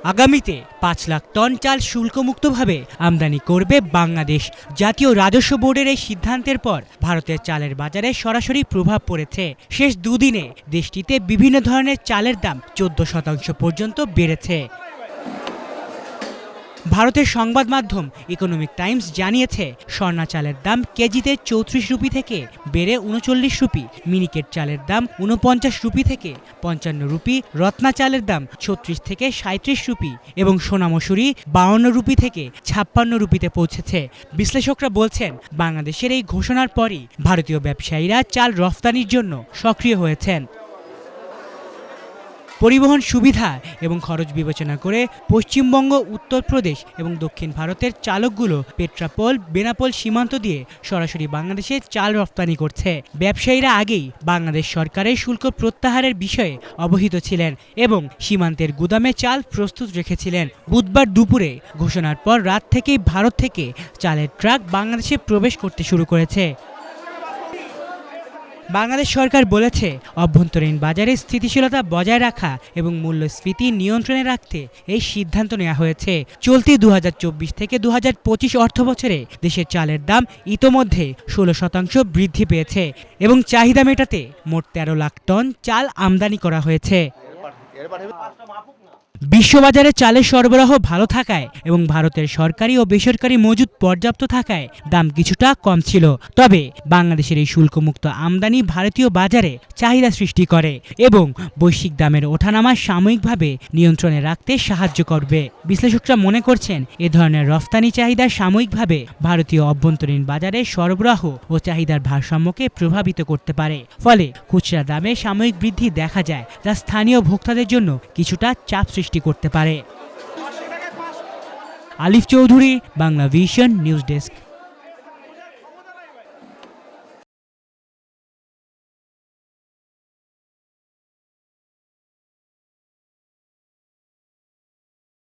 আগামীতে ৫ লাখ টন চাল শুল্কমুক্তভাবে আমদানি করবে বাংলাদেশ। জাতীয় রাজস্ব বোর্ডের এই সিদ্ধান্তের পর ভারতের চালের বাজারে সরাসরি প্রভাব পড়েছে। শেষ দুদিনে দেশটিতে বিভিন্ন ধরনের চালের দাম ১৪% পর্যন্ত বেড়েছে। ভারতের সংবাদ মাধ্যম ইকোনমিক টাইমস জানিয়েছে, স্বর্ণা চালের দাম কেজিতে ৩৪ রুপি থেকে বেড়ে ৩৯ রুপি, মিনিকেট চালের দাম ৪৯ রুপি থেকে ৫৫ রুপি, রত্না চালের দাম ৩৬ থেকে ৩৭ রুপি এবং সোনা মসুরি ৫২ রুপি থেকে ৫৬ রুপিতে পৌঁছেছে। বিশ্লেষকরা বলছেন, বাংলাদেশের এই ঘোষণার পরই ভারতীয় ব্যবসায়ীরা চাল রফতানির জন্য সক্রিয় হয়েছেন। পরিবহন সুবিধা এবং খরচ বিবেচনা করে পশ্চিমবঙ্গ, উত্তরপ্রদেশ এবং দক্ষিণ ভারতের চালকগুলো পেট্রাপোল বেনাপোল সীমান্ত দিয়ে সরাসরি বাংলাদেশে চাল রফতানি করছে। ব্যবসায়ীরা আগেই বাংলাদেশ সরকারের শুল্ক প্রত্যাহারের বিষয়ে অবহিত ছিলেন এবং সীমান্তের গুদামে চাল প্রস্তুত রেখেছিলেন। বুধবার দুপুরে ঘোষণার পর রাত থেকেই ভারত থেকে চালের ট্রাক বাংলাদেশে প্রবেশ করতে শুরু করেছে। বাংলাদেশ সরকার বলেছে, অভ্যন্তরীণ বাজারে স্থিতিশীলতা বজায় রাখা এবং মূল্যস্ফীতি নিয়ন্ত্রণে রাখতে এই সিদ্ধান্ত নেওয়া হয়েছে। চলতি ২০২৪ থেকে ২০২৫ অর্থবছরে দেশের চালের দাম ইতোমধ্যে ১৬% বৃদ্ধি পেয়েছে এবং চাহিদা মেটাতে মোট ১৩ লাখ টন চাল আমদানি করা হয়েছে। বিশ্ববাজারে চালের সরবরাহ ভালো থাকায় এবং ভারতের সরকারি ও বেসরকারি মজুদ পর্যাপ্ত থাকায় দাম কিছুটা কম ছিল। তবে বাংলাদেশের এই শুল্কমুক্ত আমদানি ভারতীয় বাজারে চাহিদা সৃষ্টি করে এবং বৈশ্বিক দামের ওঠানামা সাময়িকভাবে নিয়ন্ত্রণে রাখতে সাহায্য করবে। বিশ্লেষকরা মনে করছেন, এ ধরনের রফতানি চাহিদা সাময়িকভাবে ভারতীয় অভ্যন্তরীণ বাজারে সরবরাহ ও চাহিদার ভারসাম্যকে প্রভাবিত করতে পারে। ফলে খুচরা দামে সাময়িক বৃদ্ধি দেখা যায়, যা স্থানীয় ভোক্তাদের জন্য কিছুটা চাপ সৃষ্টি করতে পারে। আলিফ Chowdhury, Bangla vision news desk.